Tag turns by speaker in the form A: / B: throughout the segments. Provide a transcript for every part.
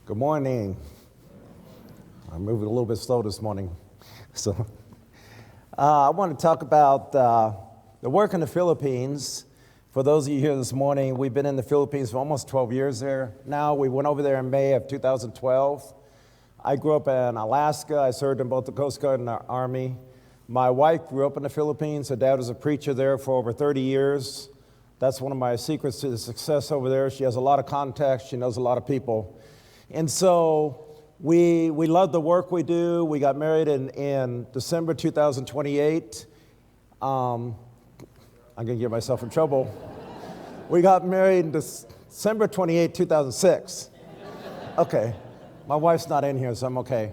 A: Good morning. I'm moving a little bit slow this morning. So I want to talk about the work in the Philippines. For those of you here this morning, we've been in the Philippines for almost 12 years there. Now, we went over there in May of 2012. I grew up in Alaska. I served in both the Coast Guard and the Army. My wife grew up in the Philippines. Her dad was a preacher there for over 30 years. That's one of my secrets to the success over there. She has a lot of contacts. She knows a lot of people. And so we love the work we do. We got married in December 2028. I'm going to get myself in trouble. We got married in December 28, 2006. Okay. My wife's not in here, so I'm okay.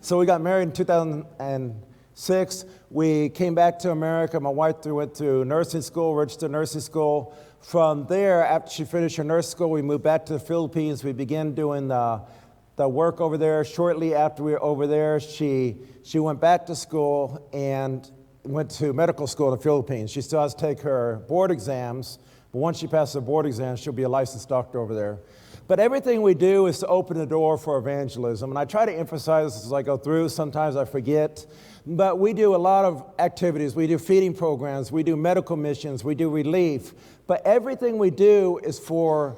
A: So we got married in 2006. We came back to America. My wife went to nursing school, registered nursing school. From there, after she finished her nursing school, we moved back to the Philippines. We began doing the work over there. Shortly after we were over there, she went back to school and went to medical school in the Philippines. She still has to take her board exams, but once she passes her board exams, she'll be a licensed doctor over there. But everything we do is to open the door for evangelism. And I try to emphasize this as I go through. Sometimes I forget. But we do a lot of activities. We do feeding programs. We do medical missions. We do relief. But everything we do is to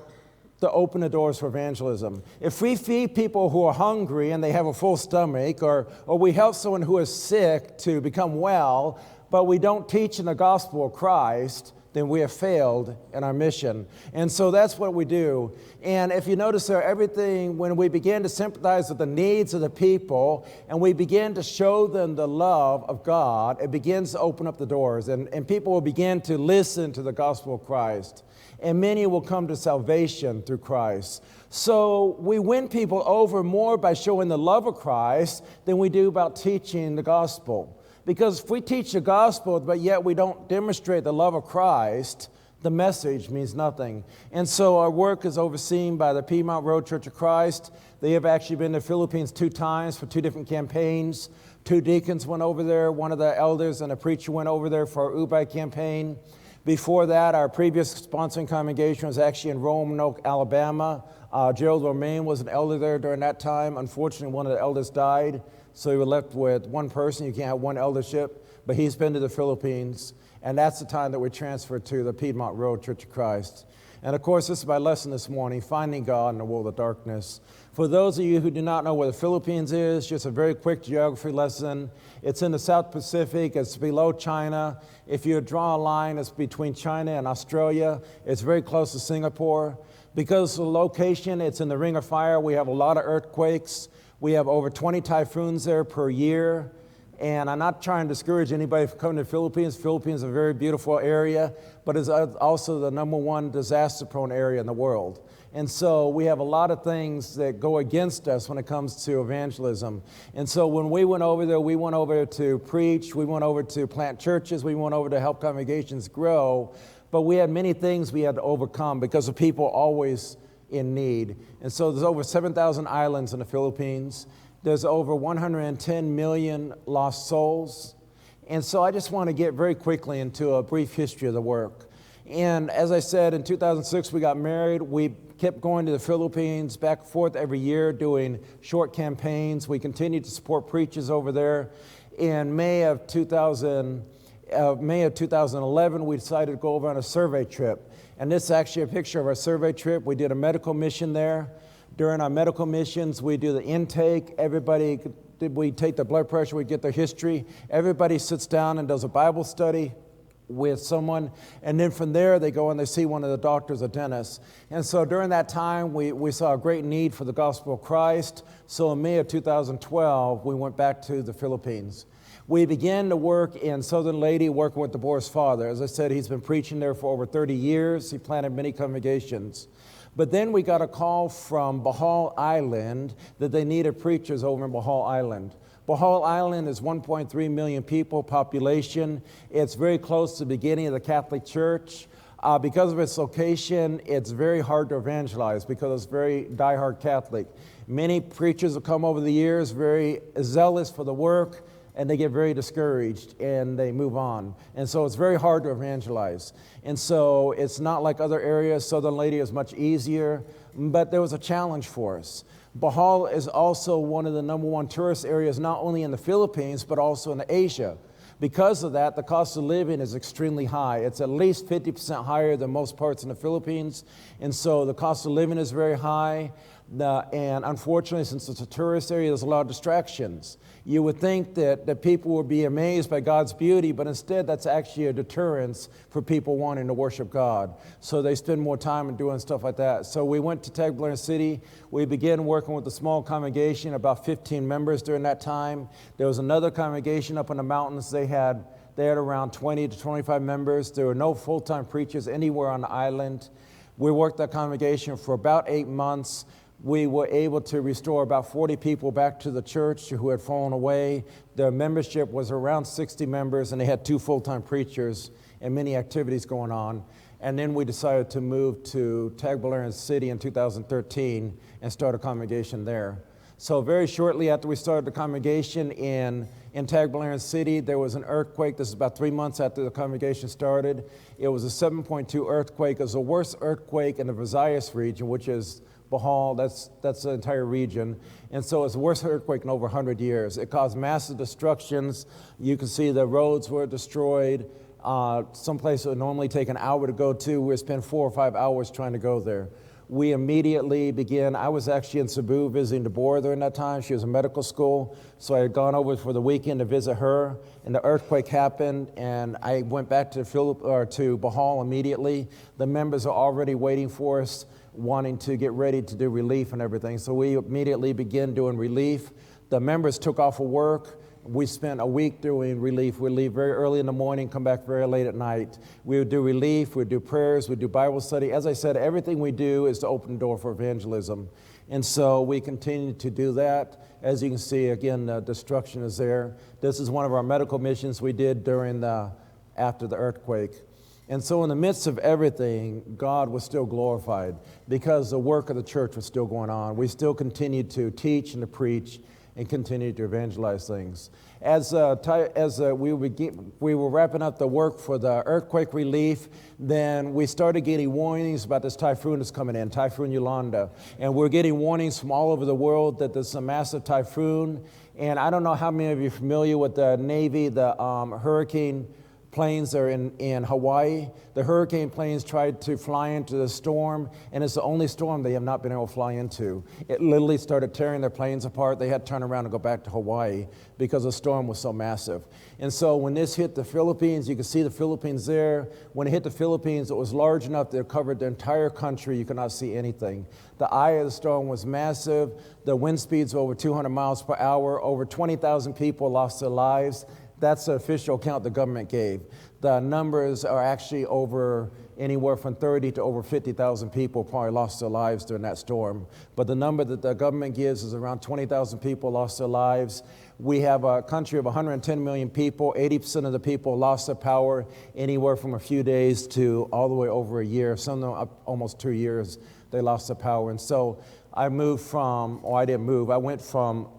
A: open the doors for evangelism. If we feed people who are hungry and they have a full stomach, or we help someone who is sick to become well, but we don't teach in the gospel of Christ, then we have failed in our mission. And so that's what we do. And if you notice there, everything, when we begin to sympathize with the needs of the people and we begin to show them the love of God, it begins to open up the doors. And people will begin to listen to the gospel of Christ. And many will come to salvation through Christ. So we win people over more by showing the love of Christ than we do about teaching the gospel. Because if we teach the gospel, but yet we don't demonstrate the love of Christ, the message means nothing. And so our work is overseen by the Piedmont Road Church of Christ. They have actually been to the Philippines 2 times for 2 different campaigns. 2 deacons went over there. One of the elders and a preacher went over there for our Ubay campaign. Before that, our previous sponsoring congregation was actually in Roanoke, Alabama. Gerald Romaine was an elder there during that time. Unfortunately, one of the elders died. So you were left with one person. You can't have one eldership. But he's been to the Philippines. And that's the time that we transferred to the Piedmont Road Church of Christ. And of course, this is my lesson this morning, finding God in the world of darkness. For those of you who do not know where the Philippines is, just a very quick geography lesson. It's in the South Pacific. It's below China. If you draw a line, it's between China and Australia. It's very close to Singapore. Because of the location, it's in the Ring of Fire. We have a lot of earthquakes. We have over 20 typhoons there per year. And I'm not trying to discourage anybody from coming to the Philippines. Philippines is a very beautiful area, but it's also the #1 disaster-prone area in the world. And so we have a lot of things that go against us when it comes to evangelism. And so when we went over there, we went over to preach. We went over to plant churches. We went over to help congregations grow. But we had many things we had to overcome because of people always in need. And so there's over 7,000 islands in the Philippines. There's over 110 million lost souls. And so I just want to get very quickly into a brief history of the work. And as I said, in 2006, we got married. We kept going to the Philippines back and forth every year doing short campaigns. We continued to support preachers over there. In May of 2011, we decided to go over on a survey trip. And this is actually a picture of our survey trip. We did a medical mission there. During our medical missions, we do the intake. We take the blood pressure, we get their history. Everybody sits down and does a Bible study with someone. And then from there, they go and they see one of the doctors or dentists. And so during that time, we saw a great need for the gospel of Christ. So in May of 2012, we went back to the Philippines. We began to work in Southern Leyte, working with the Boer's father. As I said, he's been preaching there for over 30 years. He planted many congregations. But then we got a call from Bohol Island that they needed preachers over in Bohol Island. Bohol Island is 1.3 million people population. It's very close to the beginning of the Catholic Church. Because of its location, it's very hard to evangelize because it's very diehard Catholic. Many preachers have come over the years, very zealous for the work. and they get very discouraged and they move on. And so it's very hard to evangelize. And so it's not like other areas. Southern Lady is much easier, but there was a challenge for us. Bohol is also one of the #1 tourist areas, not only in the Philippines, but also in Asia. Because of that, the cost of living is extremely high. It's at least 50% higher than most parts in the Philippines. And so the cost of living is very high. And unfortunately, since it's a tourist area, there's a lot of distractions. You would think that people would be amazed by God's beauty, but instead that's actually a deterrence for people wanting to worship God. So they spend more time in doing stuff like that. So we went to Tagbilaran City. We began working with a small congregation, about 15 members during that time. There was another congregation up in the mountains. They had around 20 to 25 members. There were no full-time preachers anywhere on the island. We worked that congregation for about 8 months. We were able to restore about 40 people back to the church who had fallen away. Their membership was around 60 members, and they had 2 full-time preachers and many activities going on. And then we decided to move to Tagbilaran City in 2013 and start a congregation there. So very shortly after we started the congregation in Tagbilaran City, there was an earthquake. This is about 3 months after the congregation started. It was a 7.2 earthquake. It was the worst earthquake in the Visayas region, which is Bohol, that's the entire region. And so it's the worst earthquake in over 100 years. It caused massive destructions. You can see the roads were destroyed. Some places would normally take an hour to go to. We spent 4 or 5 hours trying to go there. We immediately began. I was actually in Cebu visiting Deborah during that time. She was in medical school. So I had gone over for the weekend to visit her, and the earthquake happened, and I went back to Bohol immediately. The members are already waiting for us, wanting to get ready to do relief and everything. So we immediately began doing relief. The members took off of work. We spent a week doing relief. We'd leave very early in the morning, come back very late at night. We would do relief, we'd do prayers, we'd do Bible study. As I said, everything we do is to open the door for evangelism. And so we continue to do that. As you can see, again, the destruction is there. This is one of our medical missions we did after the earthquake. And so in the midst of everything, God was still glorified because the work of the church was still going on. We still continued to teach and to preach and continue to evangelize things. As we were wrapping up the work for the earthquake relief, then we started getting warnings about this typhoon that's coming in, Typhoon Yolanda. And we're getting warnings from all over the world that there's a massive typhoon. And I don't know how many of you are familiar with the Navy, the hurricane planes are in Hawaii. The hurricane planes tried to fly into the storm, and it's the only storm they have not been able to fly into. It literally started tearing their planes apart. They had to turn around and go back to Hawaii because the storm was so massive. And so when this hit the Philippines, you can see the Philippines there. When it hit the Philippines, it was large enough that it covered the entire country. You could not see anything. The eye of the storm was massive. The wind speeds were over 200 miles per hour. Over 20,000 people lost their lives. That's the official count the government gave. The numbers are actually over anywhere from 30 to over 50,000 people probably lost their lives during that storm. But the number that the government gives is around 20,000 people lost their lives. We have a country of 110 million people. 80% of the people lost their power anywhere from a few days to all the way over a year. Some of them almost 2 years they lost their power. And so I went from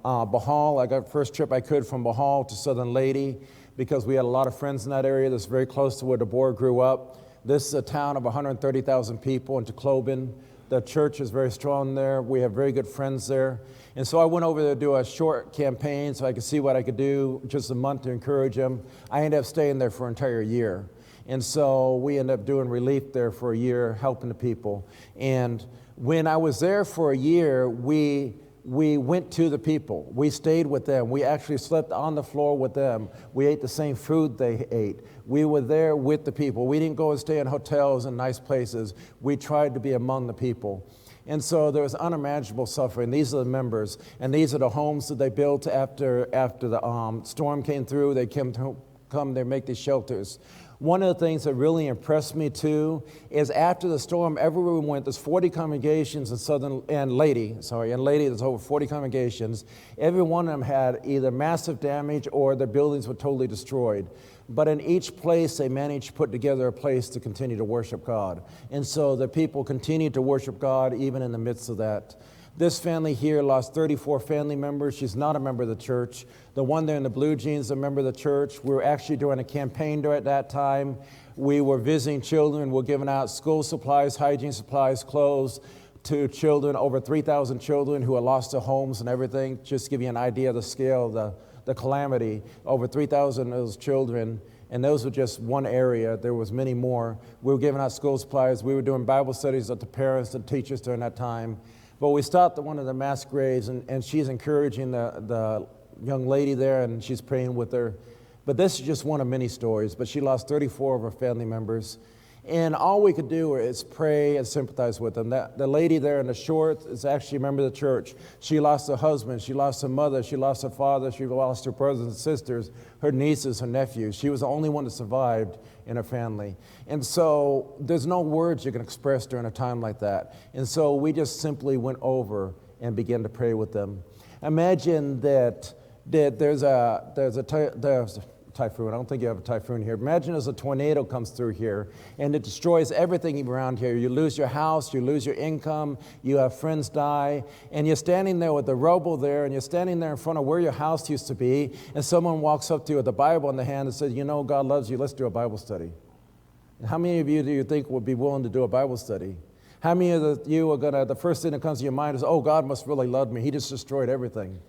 A: Bohol. I got the first trip I could from Bohol to Southern Lady because we had a lot of friends in that area that's very close to where Deborah grew up. This is a town of 130,000 people in Tacloban. The church is very strong there. We have very good friends there. And so I went over there to do a short campaign so I could see what I could do, just a month to encourage them. I ended up staying there for an entire year. And so we ended up doing relief there for a year, helping the people. And when I was there for a year, we went to the people. We stayed with them. We actually slept on the floor with them. We ate the same food they ate. We were there with the people. We didn't go and stay in hotels and nice places. We tried to be among the people. And so there was unimaginable suffering. These are the members, and these are the homes that they built after the storm came through. They they make these shelters. One of the things that really impressed me too is after the storm, everywhere we went, there's 40 congregations in Lady, there's over 40 congregations. Every one of them had either massive damage or their buildings were totally destroyed. But in each place, they managed to put together a place to continue to worship God. And so the people continued to worship God even in the midst of that. This family here lost 34 family members. She's not a member of the church. The one there in the blue jeans is a member of the church. We were actually doing a campaign during that time. We were visiting children. We're giving out school supplies, hygiene supplies, clothes to children, over 3,000 children who had lost their homes and everything. Just to give you an idea of the scale, the calamity, over 3,000 of those children. And those were just one area. There was many more. We were giving out school supplies. We were doing Bible studies with the parents and teachers during that time. But we stopped at one of the mass graves, and she's encouraging the young lady there, and she's praying with her. But this is just one of many stories. But she lost 34 of her family members. And all we could do is pray and sympathize with them. The lady there in the short is actually a member of the church. She lost her husband. She lost her mother. She lost her father. She lost her brothers and sisters, her nieces, her nephews. She was the only one that survived in her family. And so there's no words you can express during a time like that. And so we just simply went over and began to pray with them. Imagine that there's a typhoon. I don't think you have a typhoon here. Imagine as a tornado comes through here and it destroys everything around here. You lose your house, you lose your income, you have friends die, and you're standing there with the rubble there, and you're standing there in front of where your house used to be, and someone walks up to you with a Bible in the hand and says, you know, God loves you, let's do a Bible study. How many of you do you think would be willing to do a Bible study? How many of you are the first thing that comes to your mind is, oh, God must really love me. He just destroyed everything.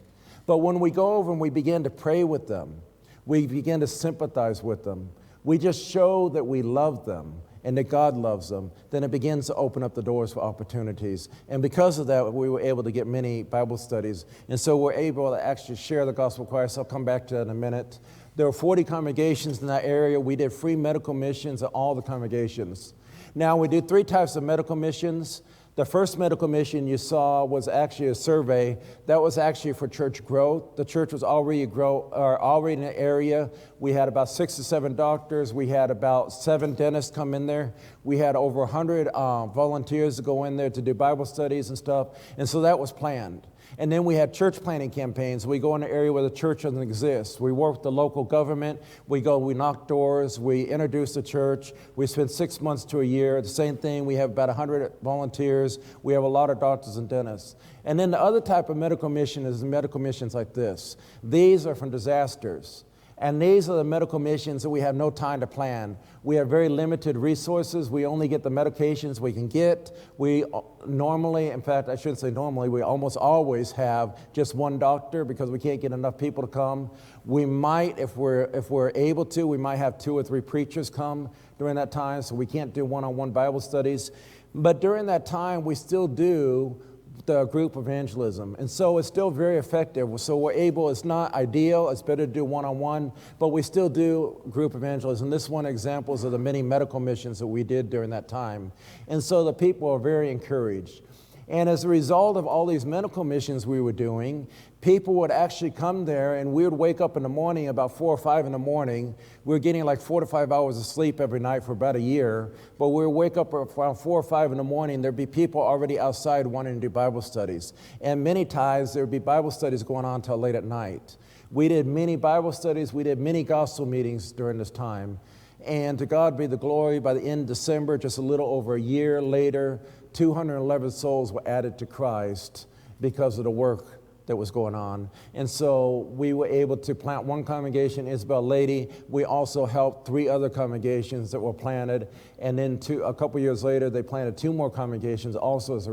A: But when we go over and we begin to pray with them, we begin to sympathize with them, we just show that we love them and that God loves them, then it begins to open up the doors for opportunities. And because of that, we were able to get many Bible studies. And so we're able to actually share the gospel of Christ. I'll come back to that in a minute. There were 40 congregations in that area. We did free medical missions at all the congregations. Now, we do 3 types of medical missions. The first medical mission you saw was actually a survey. That was actually for church growth. The church was already in the area. We had about 6 to 7 doctors. We had about 7 dentists come in there. We had over 100 volunteers to go in there to do Bible studies and stuff. And so that was planned. And then we had church planting campaigns. We go in an area where the church doesn't exist. We work with the local government. We knock doors. We introduce the church. We spend 6 months to a year. The same thing. We have about 100 volunteers. We have a lot of doctors and dentists. And then the other type of medical mission is medical missions like this. These are from disasters. And these are the medical missions that we have no time to plan. We have very limited resources. We only get the medications we can get. We normally, in fact, I shouldn't say normally, we almost always have just one doctor because we can't get enough people to come. We might, if we're able to, we might have 2 or 3 preachers come during that time, so we can't do one-on-one Bible studies. But during that time, we still do the group evangelism. And so it's still very effective. So we're able, it's not ideal, it's better to do one-on-one, but we still do group evangelism. This one examples of the many medical missions that we did during that time. And so the people are very encouraged. And as a result of all these medical missions we were doing, people would actually come there, and we would wake up in the morning about 4 or 5 in the morning. We were getting like 4 to 5 hours of sleep every night for about a year. But we would wake up around 4 or 5 in the morning. There'd be people already outside wanting to do Bible studies. And many times there would be Bible studies going on till late at night. We did many Bible studies. We did many gospel meetings during this time. And to God be the glory, by the end of December, just a little over a year later, 211 souls were added to Christ because of the work that was going on. And so we were able to plant one congregation, Isabel Lady. We also helped 3 other congregations that were planted. And then a couple years later, they planted 2 more congregations also as a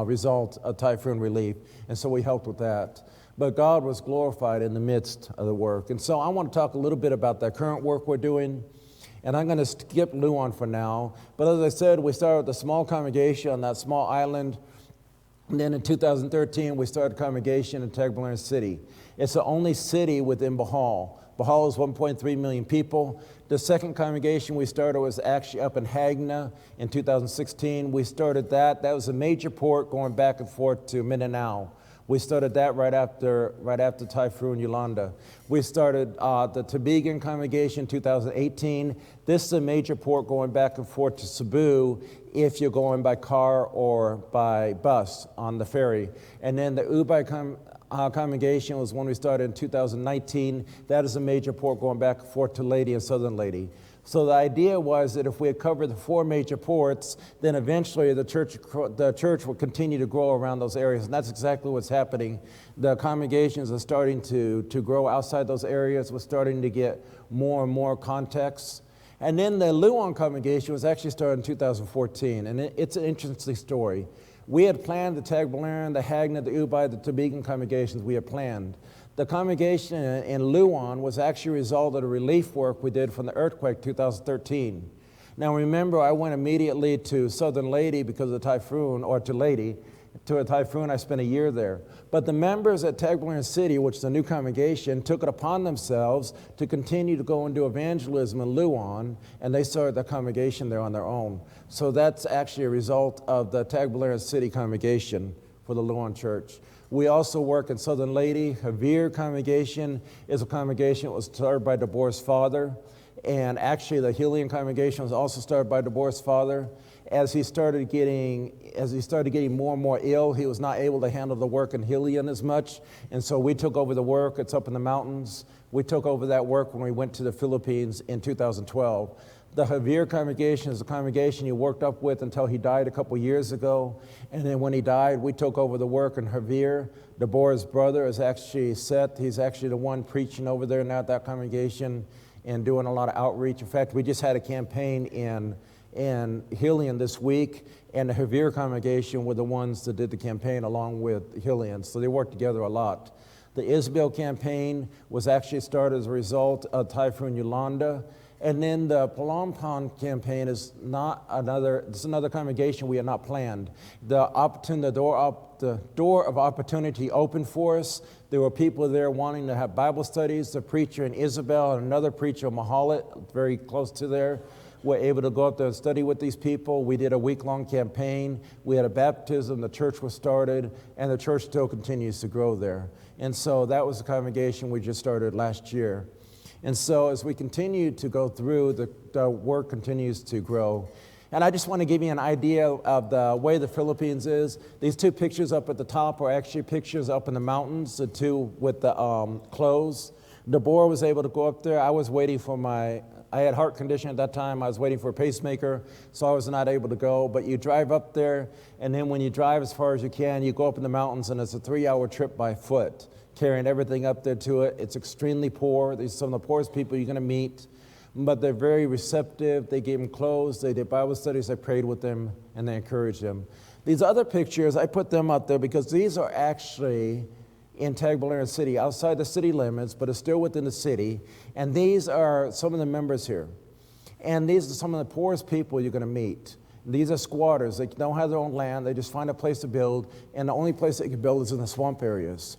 A: result of typhoon relief. And so we helped with that. But God was glorified in the midst of the work. And so I want to talk a little bit about the current work we're doing. And I'm going to skip Luan for now. But as I said, we started with a small congregation on that small island. And then in 2013, we started a congregation in Tagbilaran City. It's the only city within Bohol. Bohol is 1.3 million people. The second congregation we started was actually up in Hagna in 2016. We started that. That was a major port going back and forth to Mindanao. We started that right after Typhoon Yolanda. We started the Tubigan congregation in 2018. This is a major port going back and forth to Cebu if you're going by car or by bus on the ferry. And then the Ubay congregation was one we started in 2019. That is a major port going back and forth to Leyte and Southern Leyte. So the idea was that if we had covered the 4 major ports, then eventually the church will continue to grow around those areas. And that's exactly what's happening. The congregations are starting to grow outside those areas. We're starting to get more and more contacts. And then the Luan congregation was actually started in 2014. And it's an interesting story. We had planned the Tagbilaran, the Hagna, the Ubai, the Tubigan congregations we had planned. The congregation in Luan was actually a result of the relief work we did from the earthquake 2013. Now remember, I went immediately to Southern Leyte because of the typhoon, or to Leyte, to a typhoon. I spent a year there. But the members at Tagbilaran City, which is a new congregation, took it upon themselves to continue to go and do evangelism in Luan, and they started the congregation there on their own. So that's actually a result of the Tagbilaran City congregation for the Luan Church. We also work in Southern Leyte. Javier congregation is a congregation that was started by DeBoer's father. And actually the Helian congregation was also started by DeBoer's father. As he started getting more and more ill, he was not able to handle the work in Helian as much. And so we took over the work. It's up in the mountains. We took over that work when we went to the Philippines in 2012. The Javier congregation is a congregation he worked up with until he died a couple years ago. And then when he died, we took over the work in Javier. Deborah's brother is actually Seth. He's actually the one preaching over there now at that congregation and doing a lot of outreach. In fact, we just had a campaign in Helian this week, and the Javier congregation were the ones that did the campaign along with Helian. So they worked together a lot. The Isabel campaign was actually started as a result of Typhoon Yolanda. And then the Palampan campaign is another congregation we had not planned. The door of opportunity opened for us. There were people there wanting to have Bible studies. The preacher in Isabel and another preacher in Mahalit, very close to there, were able to go up there and study with these people. We did a week-long campaign. We had a baptism. The church was started, and the church still continues to grow there. And so that was the congregation we just started last year. And so as we continue to go through, the work continues to grow. And I just want to give you an idea of the way the Philippines is. These 2 pictures up at the top are actually pictures up in the mountains, the 2 with the clothes. Deborah was able to go up there. I was waiting for I had heart condition at that time. I was waiting for a pacemaker, so I was not able to go. But you drive up there, and then when you drive as far as you can, you go up in the mountains, and it's a 3-hour trip by foot, carrying everything up there to it. It's extremely poor. These are some of the poorest people you're going to meet, but they're very receptive. They gave them clothes. They did Bible studies. I prayed with them, and they encouraged them. These other pictures, I put them up there because these are actually in Tagbilaran City, outside the city limits, but it's still within the city. And these are some of the members here. And these are some of the poorest people you're going to meet. These are squatters. They don't have their own land. They just find a place to build, and the only place they can build is in the swamp areas.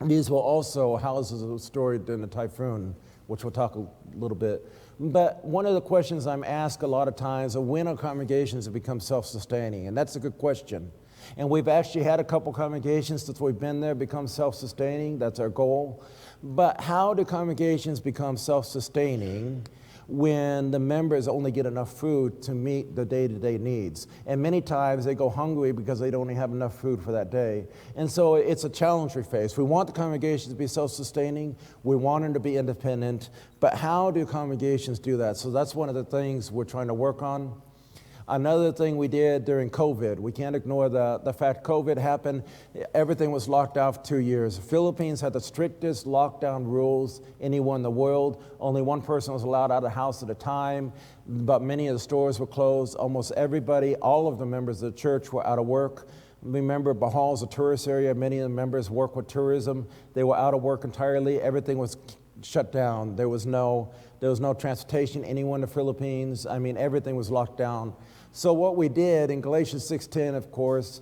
A: These were also houses that were destroyed during the typhoon, which we'll talk a little bit. But one of the questions I'm asked a lot of times are when are congregations have become self-sustaining? And that's a good question. And we've actually had a couple congregations since we've been there become self-sustaining. That's our goal. But how do congregations become self-sustaining when the members only get enough food to meet the day-to-day needs? And many times they go hungry because they don't have enough food for that day. And so it's a challenge we face. We want the congregations to be self-sustaining. We want them to be independent. But how do congregations do that? So that's one of the things we're trying to work on. Another thing we did during COVID, we can't ignore the fact COVID happened. Everything was locked down for 2 years. The Philippines had the strictest lockdown rules anywhere in the world. Only one person was allowed out of the house at a time, but many of the stores were closed. Almost everybody, all of the members of the church were out of work. Remember, Bahal is a tourist area. Many of the members work with tourism. They were out of work entirely. Everything was shut down. There was no transportation anywhere in the Philippines. I mean, everything was locked down. So what we did in Galatians 6:10, of course,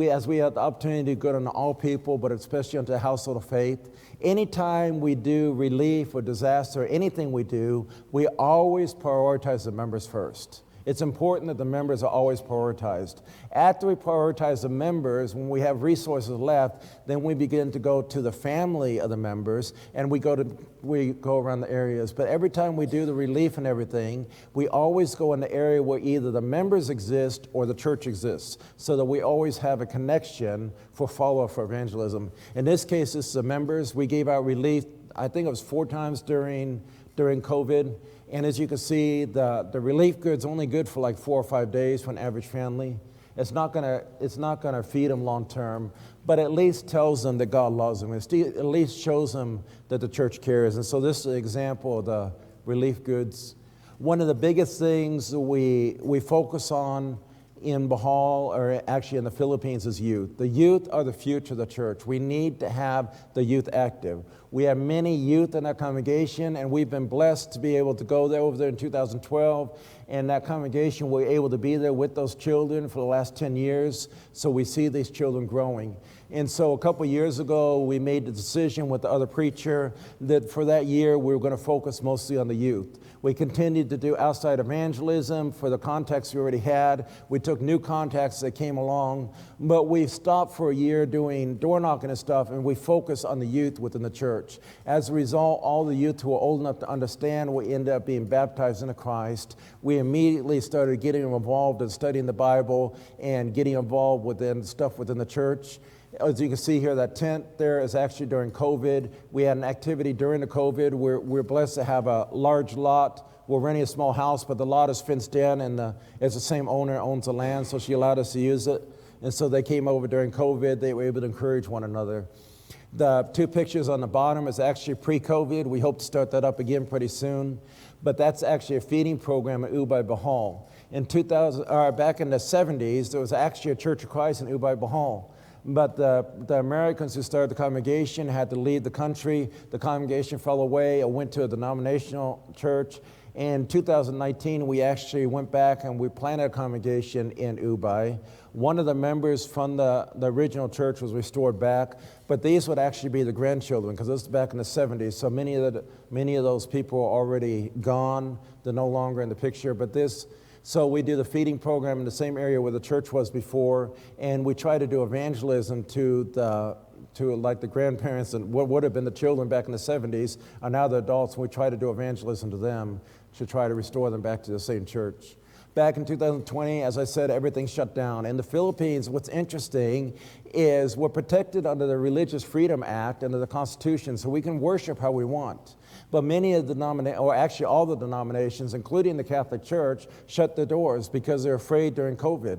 A: as we had the opportunity to go to all people, but especially unto the household of faith, anytime we do relief or disaster, anything we do, we always prioritize the members first. It's important that the members are always prioritized. After we prioritize the members, when we have resources left, then we begin to go to the family of the members, and we go around the areas. But every time we do the relief and everything, we always go in the area where either the members exist or the church exists, so that we always have a connection for follow-up for evangelism. In this case, it's the members. We gave out relief, I think it was 4 times during during COVID. And as you can see, the relief goods only good for like 4 or 5 days for an average family. It's not gonna feed them long term, but at least tells them that God loves them. It at least shows them that the church cares. And so this is an example of the relief goods. One of the biggest things we focus on in Bohol, or actually in the Philippines, is youth. The youth are the future of the church. We need to have the youth active. We have many youth in our congregation, and we've been blessed to be able to go over there in 2012. And that congregation, we're able to be there with those children for the last 10 years. So we see these children growing. And so a couple years ago, we made the decision with the other preacher that for that year, we were going to focus mostly on the youth. We continued to do outside evangelism for the contacts we already had. We took new contacts that came along, but we stopped for a year doing door knocking and stuff, and we focused on the youth within the church. As a result, all the youth who were old enough to understand, we ended up being baptized into Christ. We immediately started getting involved in studying the Bible and getting involved within stuff within the church. As you can see here, that tent there is actually during COVID. We had an activity during the COVID. We're blessed to have a large lot. We're renting a small house, but the lot is fenced in, and it's the same owner owns the land, so she allowed us to use it. And so they came over during COVID. They were able to encourage one another. The two pictures on the bottom is actually pre-COVID. We hope to start that up again pretty soon. But that's actually a feeding program at Ubay Bohol. Back in the 70s, there was actually a Church of Christ in Ubay Bohol. But the Americans who started the congregation had to leave the country. The congregation fell away. It went to a denominational church. In 2019, we actually went back and we planted a congregation in Ubay. One of the members from the original church was restored back, but these would actually be the grandchildren, because this is back in the 70s. So many of those people are already gone. They're no longer in the picture. So we do the feeding program in the same area where the church was before, and we try to do evangelism to like the grandparents and what would have been the children back in the 70s are now the adults, and we try to do evangelism to them to try to restore them back to the same church. Back in 2020, as I said, everything shut down. In the Philippines, what's interesting is we're protected under the Religious Freedom Act, under the Constitution, so we can worship how we want. But many of actually all the denominations, including the Catholic Church, shut their doors because they're afraid during COVID.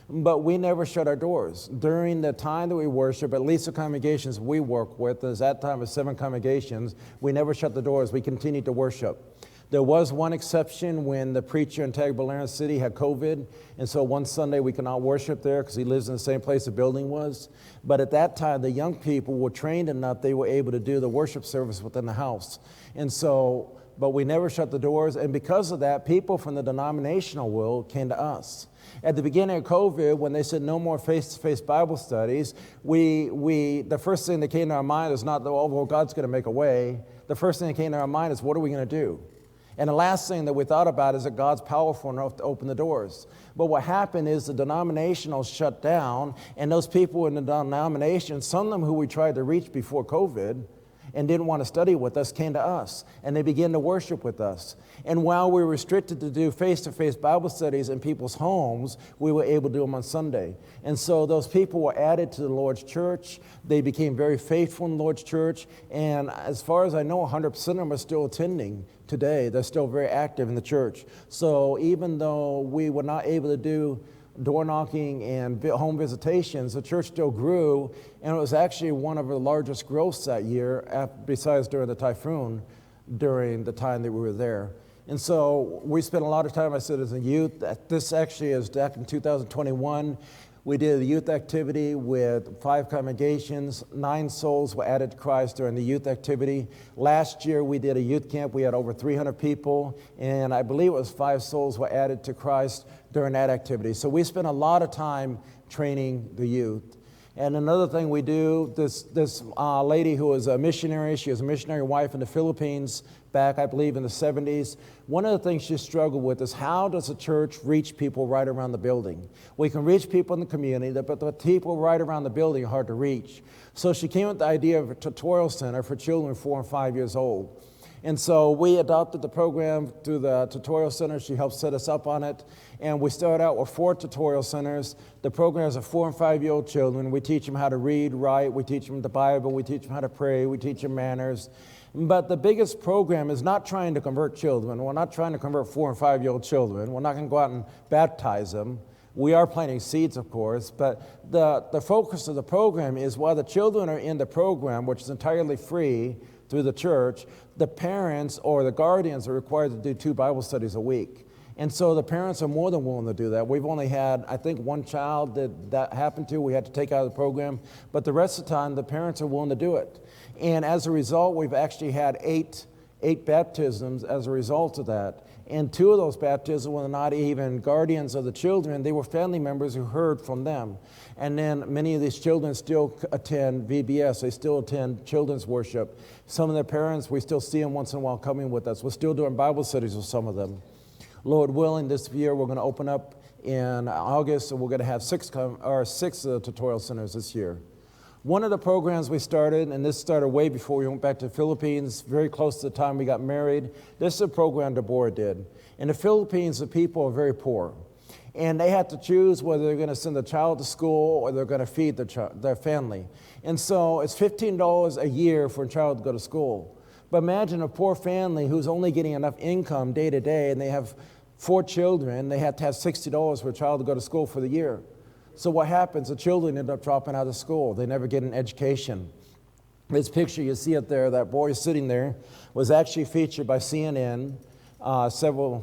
A: But we never shut our doors. During the time that we worship, at least the congregations we work with, at that time of 7 congregations, we never shut the doors. We continued to worship. There was one exception when the preacher in Tagbilaran City had COVID, and so one Sunday we could not worship there because he lives in the same place the building was. But at that time, the young people were trained enough they were able to do the worship service within the house. And so, but we never shut the doors, and because of that, people from the denominational world came to us. At the beginning of COVID, when they said no more face-to-face Bible studies, the first thing that came to our mind is not, oh, well, God's going to make a way. The first thing that came to our mind is, what are we going to do? And the last thing that we thought about is that God's powerful enough to open the doors. But what happened is the denominationals shut down, and those people in the denomination, some of them who we tried to reach before COVID and didn't want to study with us, came to us, and they began to worship with us. And while we were restricted to do face-to-face Bible studies in people's homes, we were able to do them on Sunday. And so those people were added to the Lord's church. They became very faithful in the Lord's church, and as far as I know, 100% of them are still attending today. They're still very active in the church. So even though we were not able to do door knocking and home visitations, the church still grew, and it was actually one of the largest growths that year, besides during the typhoon, during the time that we were there. And so we spent a lot of time, I said, as a youth. This actually is back in 2021. We did a youth activity with 5 congregations. 9 souls were added to Christ during the youth activity. Last year, we did a youth camp. We had over 300 people, and I believe it was 5 souls were added to Christ during that activity. So we spent a lot of time training the youth. And another thing we do, this lady who was a missionary, she was a missionary wife in the Philippines back, I believe, in the 70s. One of the things she struggled with is, how does a church reach people right around the building? We can reach people in the community, but the people right around the building are hard to reach. So she came with the idea of a tutorial center for children 4 and 5 years old. And so we adopted the program through the tutorial center. She helped set us up on it. And we started out with 4 tutorial centers. The programs are 4 and 5-year-old children. We teach them how to read, write. We teach them the Bible. We teach them how to pray. We teach them manners. But the biggest program is not trying to convert children. We're not trying to convert 4 and 5-year-old children. We're not going to go out and baptize them. We are planting seeds, of course, but the focus of the program is while the children are in the program, which is entirely free through the church, the parents or the guardians are required to do 2 Bible studies a week. And so the parents are more than willing to do that. We've only had, I think, 1 child that happened to, we had to take out of the program, but the rest of the time, the parents are willing to do it. And as a result, we've actually had 8 baptisms as a result of that. And 2 of those baptisms were not even guardians of the children. They were family members who heard from them. And then many of these children still attend VBS. They still attend children's worship. Some of their parents, we still see them once in a while coming with us. We're still doing Bible studies with some of them. Lord willing, this year we're going to open up in August, and we're going to have 6 tutorial centers this year. One of the programs we started, and this started way before we went back to the Philippines, very close to the time we got married. This is a program Deborah did. In the Philippines, the people are very poor. And they had to choose whether they're going to send the child to school or they're going to feed their family. And so it's $15 a year for a child to go to school. But imagine a poor family who's only getting enough income day to day, and they have 4 children. They have to have $60 for a child to go to school for the year. So what happens? The children end up dropping out of school. They never get an education. This picture you see up there, that boy sitting there, was actually featured by CNN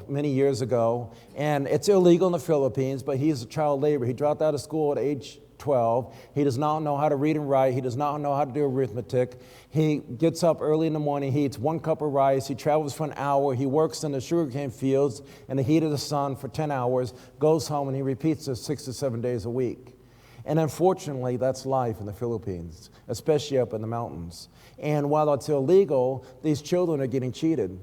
A: many years ago. And it's illegal in the Philippines, but he's a child laborer. He dropped out of school at age 12. He does not know how to read and write. He does not know how to do arithmetic. He gets up early in the morning. He eats 1 cup of rice. He travels for an hour. He works in the sugarcane fields in the heat of the sun for 10 hours, goes home, and he repeats this 6 to 7 days a week. And unfortunately, that's life in the Philippines, especially up in the mountains. And while it's illegal, these children are getting cheated,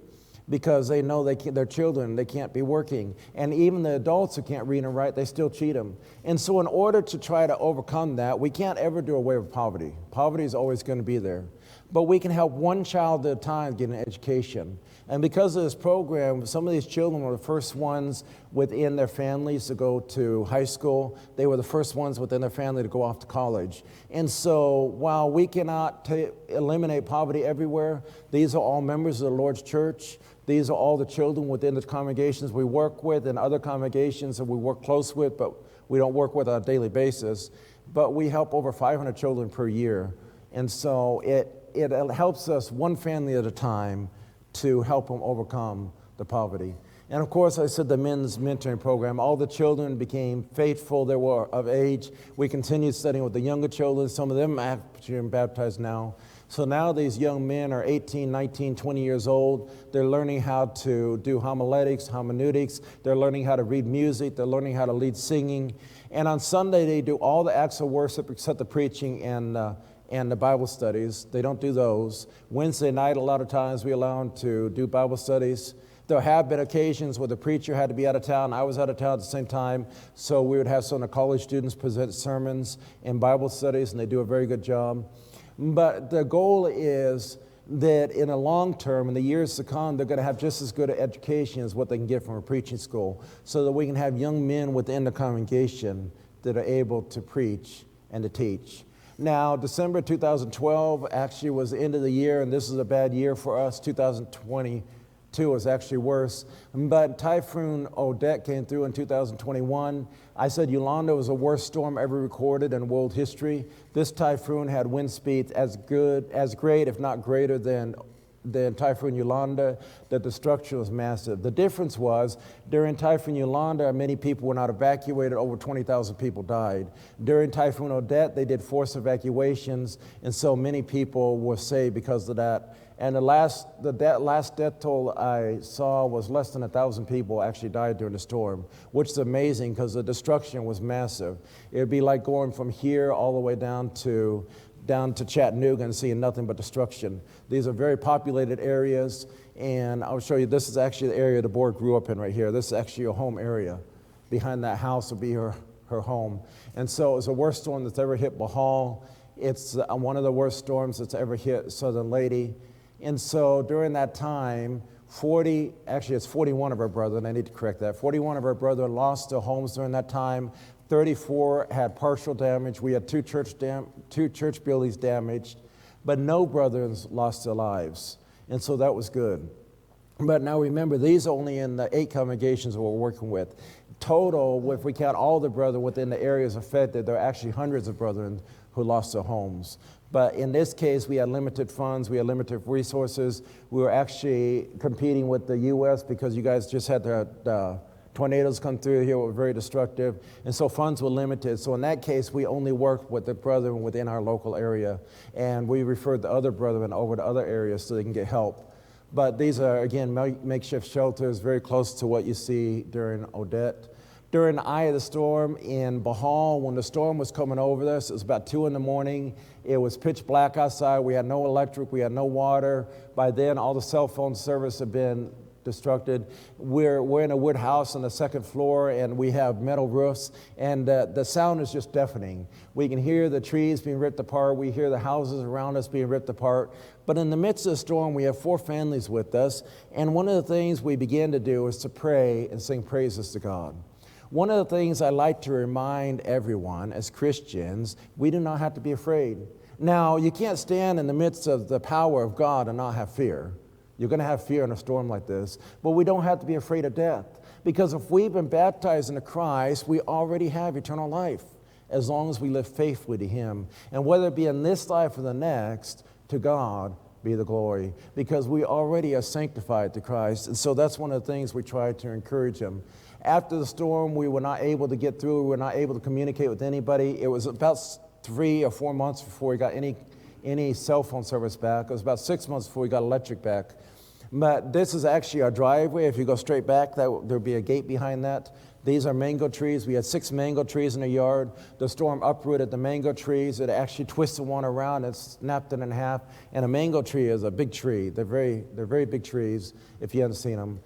A: because they know they're children, they can't be working. And even the adults who can't read and write, they still cheat them. And so in order to try to overcome that, we can't ever do away with poverty. Poverty is always going to be there. But we can help 1 child at a time get an education. And because of this program, some of these children were the first ones within their families to go to high school. They were the first ones within their family to go off to college. And so while we cannot eliminate poverty everywhere, these are all members of the Lord's church. These are all the children within the congregations we work with and other congregations that we work close with, but we don't work with on a daily basis. But we help over 500 children per year. And so it helps us 1 family at a time to help them overcome the poverty. And of course, I said the men's mentoring program, all the children became faithful. They were of age. We continued studying with the younger children. Some of them have been baptized now. So now these young men are 18, 19, 20 years old. They're learning how to do homiletics, hermeneutics. They're learning how to read music. They're learning how to lead singing. And on Sunday, they do all the acts of worship except the preaching and the Bible studies. They don't do those. Wednesday night, a lot of times, we allow them to do Bible studies. There have been occasions where the preacher had to be out of town. I was out of town at the same time, so we would have some of the college students present sermons and Bible studies, and they do a very good job. But the goal is that in the long term, in the years to come, they're going to have just as good an education as what they can get from a preaching school, so that we can have young men within the congregation that are able to preach and to teach. Now, December 2012 actually was the end of the year, and this is a bad year for us. 2022 was actually worse. But Typhoon Odette came through in 2021. I said Yolanda was the worst storm ever recorded in world history. This typhoon had wind speeds as great, if not greater than Typhoon Yolanda. The destruction was massive. The difference was, during Typhoon Yolanda, many people were not evacuated. Over 20,000 people died. During Typhoon Odette, they did forced evacuations, and so many people were saved because of that. And the last death toll I saw was less than 1,000 people actually died during the storm, which is amazing because the destruction was massive. It would be like going from here all the way down to Chattanooga and seeing nothing but destruction. These are very populated areas, and I'll show you, this is actually the area the board grew up in right here. This is actually a home area. Behind that house will be her home. And so it was the worst storm that's ever hit Bahal. It's one of the worst storms that's ever hit Southern Lady. And so during that time, it's 41 of our brethren, I need to correct that. 41 of our brethren lost their homes during that time. 34 had partial damage. We had two church buildings damaged, but no brethren lost their lives. And so that was good. But now remember, these are only in the 8 congregations that we're working with. Total, if we count all the brethren within the areas affected, there are actually hundreds of brethren who lost their homes. But in this case, we had limited funds, we had limited resources. We were actually competing with the U.S. because you guys just had the tornadoes come through here, were very destructive. And so funds were limited. So in that case, we only worked with the brethren within our local area. And we referred the other brethren over to other areas so they can get help. But these are, again, makeshift shelters, very close to what you see during Odette. During the eye of the storm in Bahal, when the storm was coming over us, it was about 2 in the morning. It was pitch black outside. We had no electric. We had no water. By then, all the cell phone service had been destructed. We're in a wood house on the 2nd floor, and we have metal roofs, and the sound is just deafening. We can hear the trees being ripped apart. We hear the houses around us being ripped apart. But in the midst of the storm, we have 4 families with us, and one of the things we began to do is to pray and sing praises to God. One of the things I like to remind everyone as Christians, we do not have to be afraid. Now, you can't stand in the midst of the power of God and not have fear. You're going to have fear in a storm like this, but we don't have to be afraid of death. Because if we've been baptized into Christ, we already have eternal life as long as we live faithfully to Him. And whether it be in this life or the next, to God be the glory, because we already are sanctified to Christ. And so that's one of the things we try to encourage them. After the storm, we were not able to get through. We were not able to communicate with anybody. It was about 3 or 4 months before we got any cell phone service back. It was about 6 months before we got electric back. But this is actually our driveway. If you go straight back, there'll be a gate behind that. These are mango trees. We had 6 mango trees in the yard. The storm uprooted the mango trees. It actually twisted one around and snapped it in half. And a mango tree is a big tree. They're very big trees, if you haven't seen them.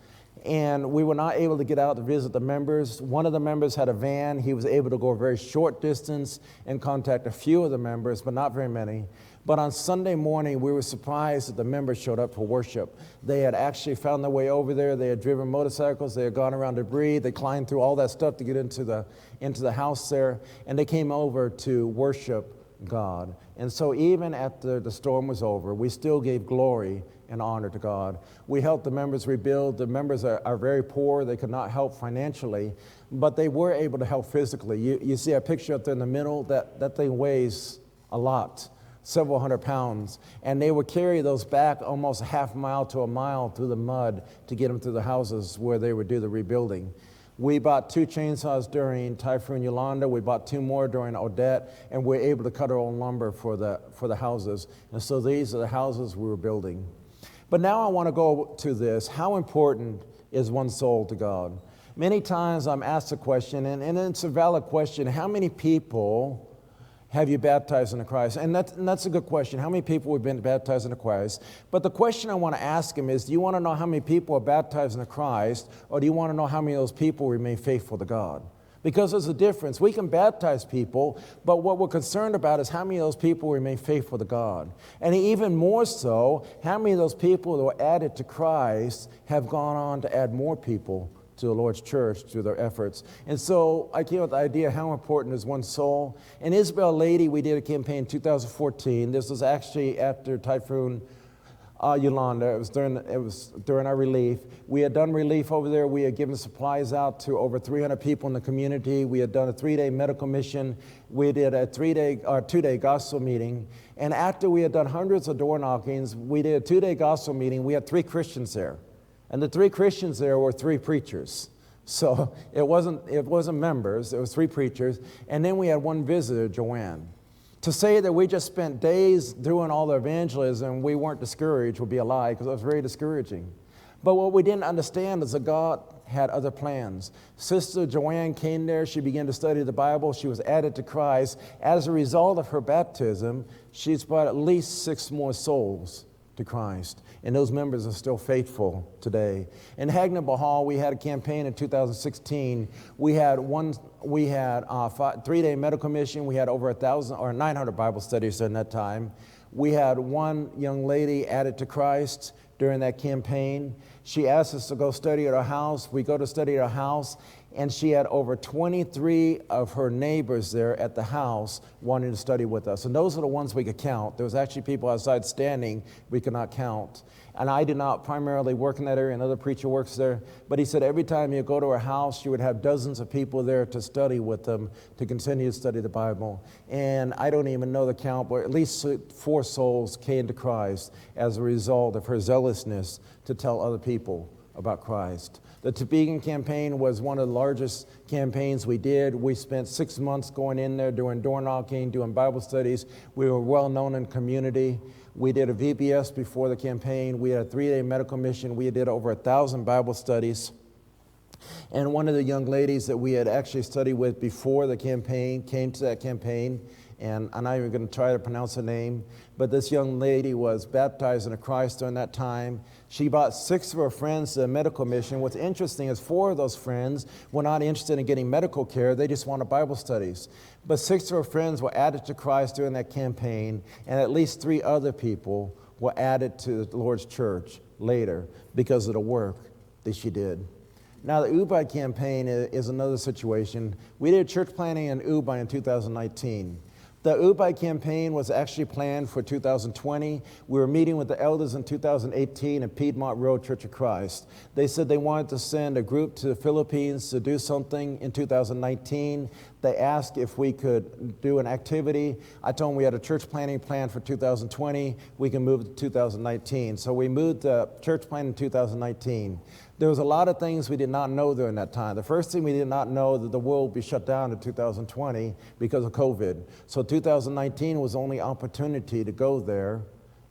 A: And we were not able to get out to visit the members. One of the members had a van. He was able to go a very short distance and contact a few of the members, but not very many. But on Sunday morning, we were surprised that the members showed up for worship. They had actually found their way over there. They had driven motorcycles. They had gone around debris. They climbed through all that stuff to get into the house there. And they came over to worship God. And so even after the storm was over, we still gave glory and honor to God. We helped the members rebuild. The members are very poor. They could not help financially, but they were able to help physically. You see a picture up there in the middle? That thing weighs a lot, several hundred pounds. And they would carry those back almost a half mile to a mile through the mud to get them to the houses where they would do the rebuilding. We bought 2 chainsaws during Typhoon Yolanda. We bought 2 more during Odette, and we were able to cut our own lumber for the houses. And so these are the houses we were building. But now I want to go to this. How important is one soul to God? Many times I'm asked a question, and it's a valid question. How many people have you baptized into Christ? And that's a good question. How many people have been baptized into Christ? But the question I want to ask him is, do you want to know how many people are baptized into Christ, or do you want to know how many of those people remain faithful to God? Because there's a difference. We can baptize people, but what we're concerned about is how many of those people remain faithful to God. And even more so, how many of those people that were added to Christ have gone on to add more people to the Lord's church through their efforts. And so I came up with the idea, how important is one soul? In Isabel Lady, we did a campaign in 2014. This was actually after Typhoon Yolanda. It was during our relief. We had done relief over there. We had given supplies out to over 300 people in the community. We had done a 3-day medical mission. We did a 2-day gospel meeting. And after we had done hundreds of door knockings, we did a 2-day gospel meeting. We had 3 Christians there. And the 3 Christians there were 3 preachers. So it wasn't members, it was 3 preachers. And then we had 1 visitor, Joanne. To say that we just spent days doing all the evangelism, we weren't discouraged would be a lie, because it was very discouraging. But what we didn't understand is that God had other plans. Sister Joanne came there. She began to study the Bible. She was added to Christ. As a result of her baptism, she's brought at least 6 more souls to Christ. And those members are still faithful today. In Hagner Bahal, we had a campaign in 2016. We had a 3-day medical mission. We had over 1,000 or 900 Bible studies during that time. We had one young lady added to Christ during that campaign. She asked us to go study at her house. We go to study at her house, and she had over 23 of her neighbors there at the house wanting to study with us. And those are the ones we could count. There was actually people outside standing we could not count. And I did not primarily work in that area, another preacher works there. But he said every time you go to her house, you would have dozens of people there to study with them, to continue to study the Bible. And I don't even know the count, but at least 4 souls came to Christ as a result of her zealousness to tell other people about Christ. The Topeka campaign was one of the largest campaigns we did. We spent 6 months going in there doing door knocking, doing Bible studies. We were well known in the community. We did a VBS before the campaign. We had a 3-day medical mission. We did over 1,000 Bible studies. And one of the young ladies that we had actually studied with before the campaign came to that campaign. And I'm not even going to try to pronounce her name, but this young lady was baptized into Christ during that time. She brought 6 of her friends to the medical mission. What's interesting is 4 of those friends were not interested in getting medical care. They just wanted Bible studies. But 6 of her friends were added to Christ during that campaign, and at least 3 other people were added to the Lord's church later because of the work that she did. Now, the Ubai campaign is another situation. We did church planting in Ubai in 2019. The Ubai campaign was actually planned for 2020. We were meeting with the elders in 2018 at Piedmont Road Church of Christ. They said they wanted to send a group to the Philippines to do something in 2019. They asked if we could do an activity. I told them we had a church planting plan for 2020. We can move to 2019. So we moved the church plan in 2019. There was a lot of things we did not know during that time. The first thing we did not know that the world would be shut down in 2020 because of COVID. So 2019 was the only opportunity to go there.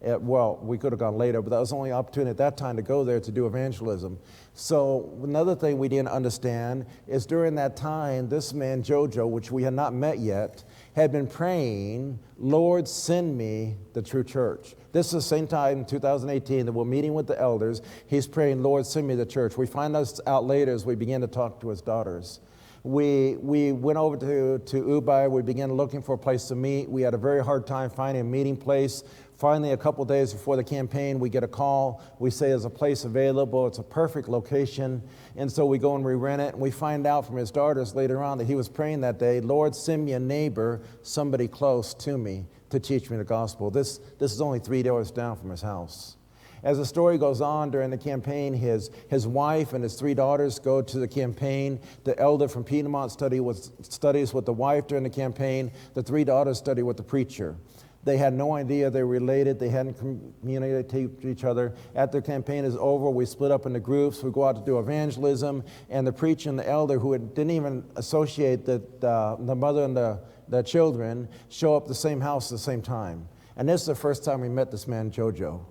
A: Well, we could have gone later, but that was the only opportunity at that time to go there to do evangelism. So another thing we didn't understand is during that time, this man, Jojo, which we had not met yet, had been praying, Lord, send me the true church. This is the same time in 2018 that we're meeting with the elders. He's praying, Lord, send me the church. We find this out later as we begin to talk to his daughters. We went over to Ubai. We began looking for a place to meet. We had a very hard time finding a meeting place. Finally, a couple days before the campaign, we get a call. We say there's a place available. It's a perfect location. And so we go and we rent it. And we find out from his daughters later on that he was praying that day, Lord, send me a neighbor, somebody close to me to teach me the gospel. This is only 3 doors down from his house. As the story goes on during the campaign, his wife and his 3 daughters go to the campaign. The elder from Piedmont studies with the wife during the campaign. The 3 daughters study with the preacher. They had no idea they were related. They hadn't communicated to each other. After the campaign is over, we split up into groups. We go out to do evangelism. And the preacher and the elder, who didn't even associate that the mother and the children, show up at the same house at the same time. And this is the first time we met this man, Jojo.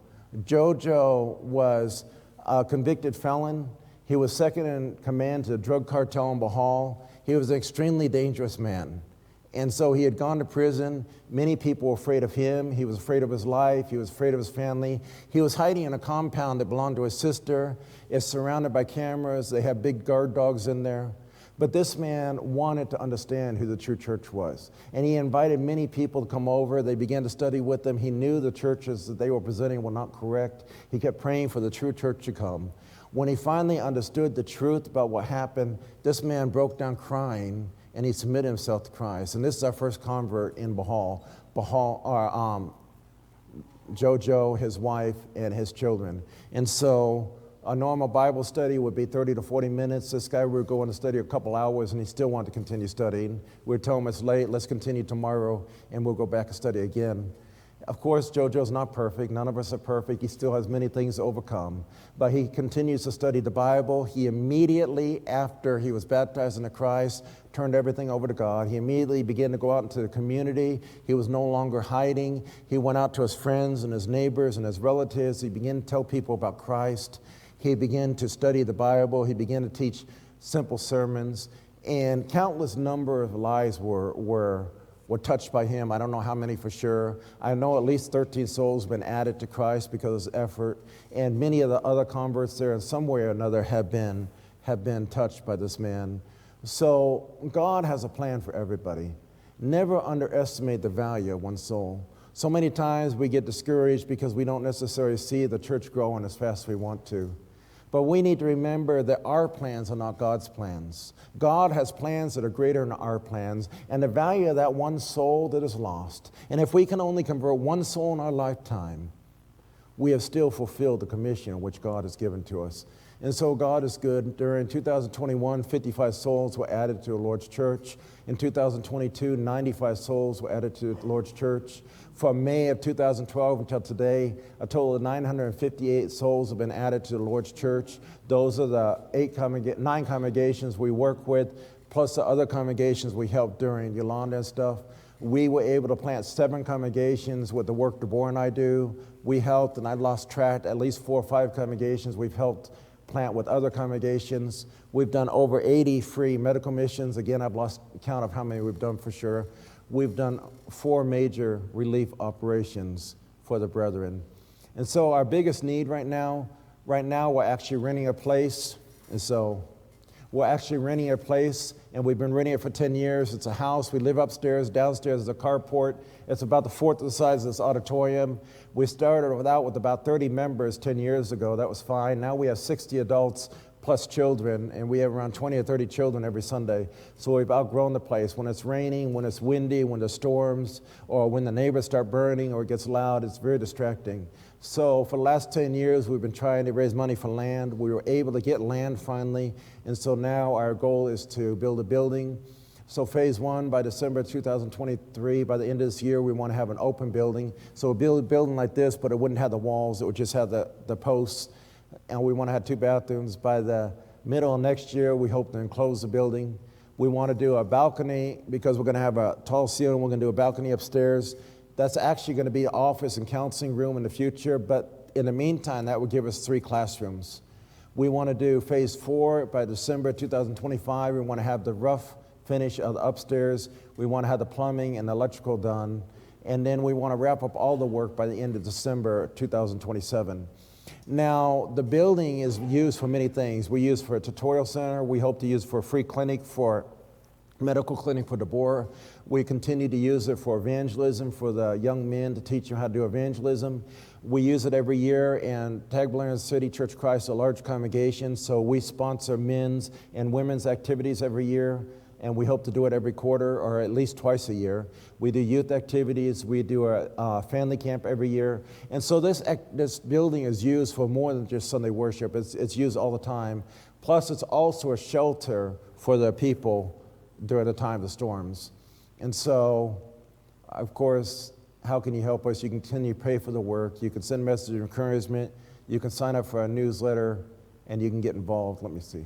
A: Jojo was a convicted felon. He was second in command to the drug cartel in Bahal. He was an extremely dangerous man. And so he had gone to prison. Many people were afraid of him. He was afraid of his life. He was afraid of his family. He was hiding in a compound that belonged to his sister. It's surrounded by cameras. They have big guard dogs in there. But this man wanted to understand who the true church was. And he invited many people to come over. They began to study with them. He knew the churches that they were presenting were not correct. He kept praying for the true church to come. When he finally understood the truth about what happened, this man broke down crying, and he submitted himself to Christ. And this is our first convert in Bahal. Jojo, his wife, and his children. And so a normal Bible study would be 30 to 40 minutes. This guy, we were going to study a couple hours, and he still wanted to continue studying. We told him it's late, let's continue tomorrow, and we'll go back and study again. Of course, Jojo's not perfect. None of us are perfect. He still has many things to overcome. But he continues to study the Bible. He immediately, after he was baptized into Christ, turned everything over to God. He immediately began to go out into the community. He was no longer hiding. He went out to his friends and his neighbors and his relatives. He began to tell people about Christ. He began to study the Bible. He began to teach simple sermons. And countless number of lives were touched by him. I don't know how many for sure. I know at least 13 souls have been added to Christ because of his effort. And many of the other converts there in some way or another have been touched by this man. So God has a plan for everybody. Never underestimate the value of one soul. So many times we get discouraged because we don't necessarily see the church growing as fast as we want to. But we need to remember that our plans are not God's plans. God has plans that are greater than our plans, and the value of that one soul that is lost. And if we can only convert one soul in our lifetime, we have still fulfilled the commission which God has given to us. And so God is good. During 2021, 55 souls were added to the Lord's church. In 2022, 95 souls were added to the Lord's church. From May of 2012 until today, a total of 958 souls have been added to the Lord's church. Those are the 9 congregations we work with, plus the other congregations we helped during Yolanda and stuff. We were able to plant 7 congregations with the work Deborah and I do. We helped, and I lost track, at least 4 or 5 congregations we've helped plant with other congregations. We've done over 80 free medical missions. Again, I've lost count of how many we've done for sure. We've done 4 major relief operations for the brethren. And so our biggest need right now we're actually renting a place. And so we're actually renting a place, and we've been renting it for 10 years. It's a house. We live upstairs. Downstairs is a carport. It's about the 4th of the size of this auditorium. We started with about 30 members 10 years ago. That was fine. Now we have 60 adults plus children, and we have around 20 or 30 children every Sunday. So we've outgrown the place. When it's raining, when it's windy, when there's storms, or when the neighbors start burning or it gets loud, it's very distracting. So for the last 10 years, we've been trying to raise money for land. We were able to get land finally, and so now our goal is to build a building. So phase 1, by December 2023, by the end of this year, we want to have an open building. So we'll build a building like this, but it wouldn't have the walls. It would just have the posts. And we want to have 2 bathrooms. By the middle of next year, we hope to enclose the building. We want to do a balcony because we're going to have a tall ceiling. We're going to do a balcony upstairs. That's actually going to be an office and counseling room in the future. But in the meantime, that would give us 3 classrooms. We want to do phase 4 by December 2025. We want to have the rough finish of the upstairs. We want to have the plumbing and the electrical done. And then we want to wrap up all the work by the end of December 2027. Now, the building is used for many things. We use for a tutorial center. We hope to use for a free clinic, for medical clinic for Deborah. We continue to use it for evangelism, for the young men to teach them how to do evangelism. We use it every year in Tagbilaran City Church of Christ, a large congregation, so we sponsor men's and women's activities every year, and we hope to do it every quarter or at least twice a year. We do youth activities. We do a family camp every year. And so this building is used for more than just Sunday worship. It's used all the time. Plus, it's also a shelter for the people during the time of the storms. And so, of course, how can you help us? You can continue to pray for the work. You can send messages of encouragement. You can sign up for our newsletter, and you can get involved. Let me see.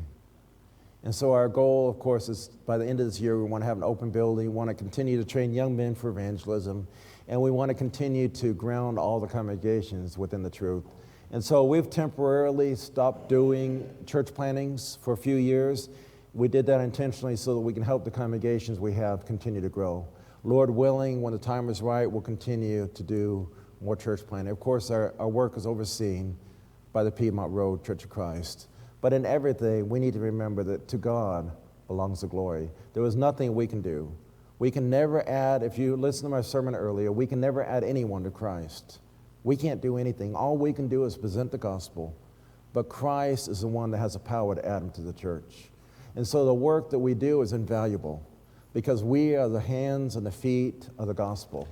A: And so our goal, of course, is by the end of this year, we want to have an open building. We want to continue to train young men for evangelism. And we want to continue to ground all the congregations within the truth. And so we've temporarily stopped doing church plantings for a few years. We did that intentionally so that we can help the congregations we have continue to grow. Lord willing, when the time is right, we'll continue to do more church planting. Of course, our work is overseen by the Piedmont Road Church of Christ. But in everything, we need to remember that to God belongs the glory. There is nothing we can do. We can never add, if you listen to my sermon earlier, we can never add anyone to Christ. We can't do anything. All we can do is present the gospel. But Christ is the one that has the power to add them to the church. And so the work that we do is invaluable because we are the hands and the feet of the gospel.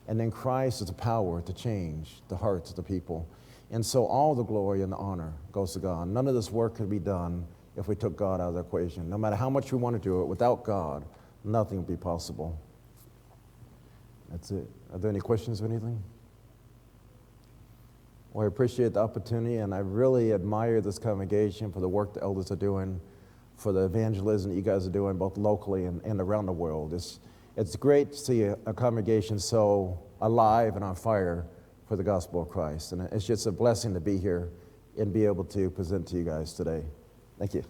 A: And then Christ is the power to change the hearts of the people. And so all the glory and the honor goes to God. None of this work could be done if we took God out of the equation. No matter how much we want to do it, without God, nothing would be possible. That's it. Are there any questions or anything? Well, I appreciate the opportunity, and I really admire this congregation for the work the elders are doing, for the evangelism that you guys are doing, both locally and around the world. It's great to see a congregation so alive and on fire for the gospel of Christ. And it's just a blessing to be here and be able to present to you guys today. Thank you.